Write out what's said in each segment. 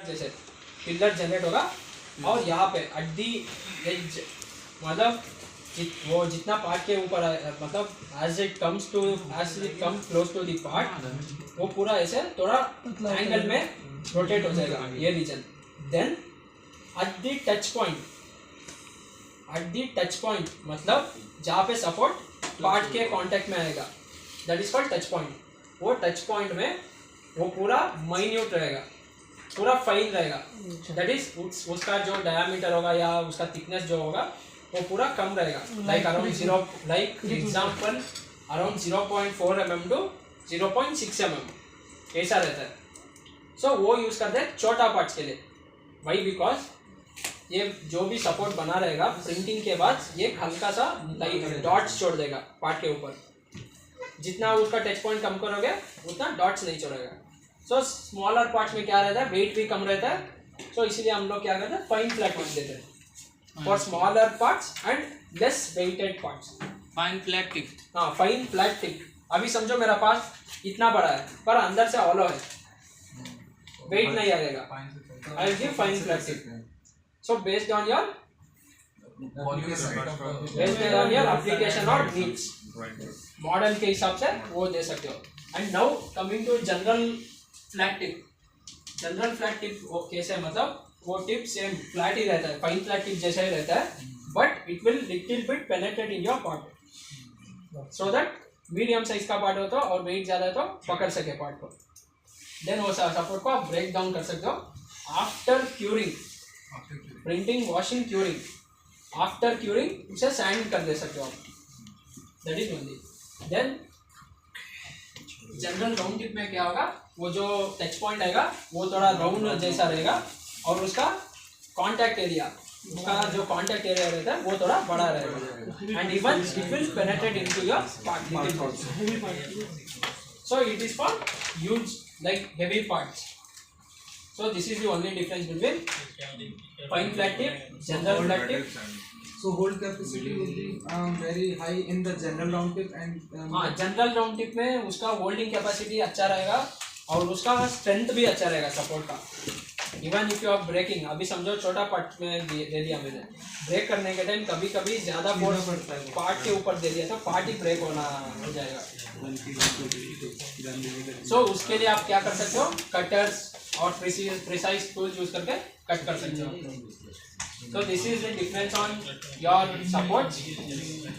जैसे pillar generate होगा और यहाँ पे एट दी एज मतलब वो जितना पार्ट के ऊपर मतलब as it come close to the part वो पूरा ऐसे थोड़ा एंगल में रोटेट हो जाएगा ये region. Then at the touch point मतलब जहाँ पे सपोर्ट पार्ट के कांटेक्ट में आएगा that is called touch point. वो टच पॉइंट में वो पूरा माइन्यूट रहेगा, पूरा फाइन रहेगा, दैट इज उसका जो डायमीटर होगा या उसका थिकनेस जो होगा वो पूरा कम रहेगा, like around example around 0.4 mm to 0.6 mm ऐसा रहता है। सो वो यूज करते हैं छोटा पार्ट्स के लिए। वाई? बिकॉज ये जो भी सपोर्ट बना रहेगा प्रिंटिंग के बाद ये हल्का सा डॉट्स छोड़ देगा पार्ट के ऊपर। जितना उसका टच पॉइंट कम करोगे उतना डॉट्स नहीं छोड़ेगा। सो स्मॉलर पार्ट्स में क्या रहता है, वेट भी कम रहता है। सो इसीलिए हम लोग क्या करते हैं, फाइन फ्लैट टिप देते हैं for smaller parts and less weighted parts. Fine flat tip. हाँ, फाइन फ्लैट टिप। अभी समझो मेरा पास इतना बड़ा है पर अंदर से हॉलो है, वेट नहीं आएगा। I will give fine flat tip. So based on your application और नीड्स, मॉडल के हिसाब से वो दे सकते हो। And now coming to general flat tip. General flat tip वो कैसे, मतलब वो टिप सेम फ्लैट ही रहता है, फाइन फ्लैट टिप जैसा ही रहता है, but it will little bit penetrate in your part so that medium size का पार्ट हो तो और वेट ज़्यादा है तो पकड़ सके पार्ट को। देन वो सपोर्ट को आप ब्रेक डाउन कर सकते हो after curing, printing, washing, curing. After curing उसे सैंड कर दे सकते हो आप, that is only. Then general round tip में क्या होगा, वो जो टच पॉइंट आएगा वो थोड़ा राउंड जैसा रहेगा और उसका कांटेक्ट एरिया, उसका जो कांटेक्ट एरिया रहता है वो थोड़ा बड़ा रहेगा and even it will penetrate into your part. So it is for use like heavy parts. So this is the only difference between fine flat tip, general flat tip. So hold capacity will be very high in the general round tip and हाँ, general round tip में उसका holding capacity अच्छा रहेगा और उसका strength भी अच्छा रहेगा सपोर्ट का। Even if you are breaking, अभी समझो छोटा पार्ट में दे दिया मैंने, ब्रेक करने के टाइम कभी कभी ज़्यादा फोर्स पार्ट के ऊपर दे दिया तो पार्ट ही ब्रेक हो जाएगा। सो उसके लिए आप क्या कर सकते हो, कटर्स और प्रिसाइज टूल्स यूज करके कट कर सकते हो। तो this is the difference on your support.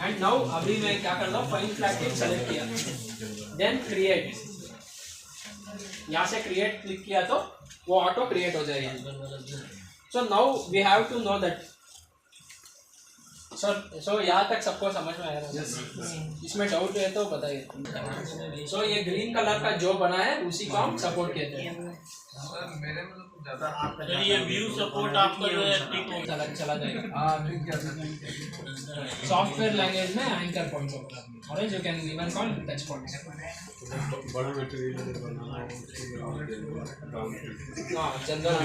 And now अभी मैं क्या करता हूँ, फाइन फ्लैट टिप सेलेक्ट किया, देन क्रिएट, यहाँ से क्रिएट क्लिक किया तो वो ऑटो क्रिएट हो जाएगा। So now we have to know that. So यहाँ तक सबको समझ में आया होगा? इसमें डाउट है तो बताइए। सो ये ग्रीन कलर का जो बना है उसी को हम सपोर्ट कहते हैं। सर मेरे में तो ज़्यादा आपका ये व्यू सपोर्ट आपका जो है चला जाएगा। सॉफ्टवेयर लैंग्वेज में एंकर पॉइंट्स होता है और you can even call touch points. बड़ा मटेरियल बनाना है हाँ, जनरल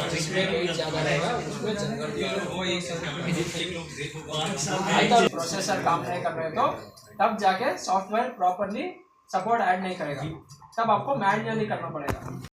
जिसमें वेट ज़्यादा रहेगा उसमें जनरल। प्रोसेसर काम नहीं कर रहे तो तब जाके सॉफ्टवेयर प्रॉपरली सपोर्ट ऐड नहीं करेगा, तब आपको मैन्युअली करना पड़ेगा।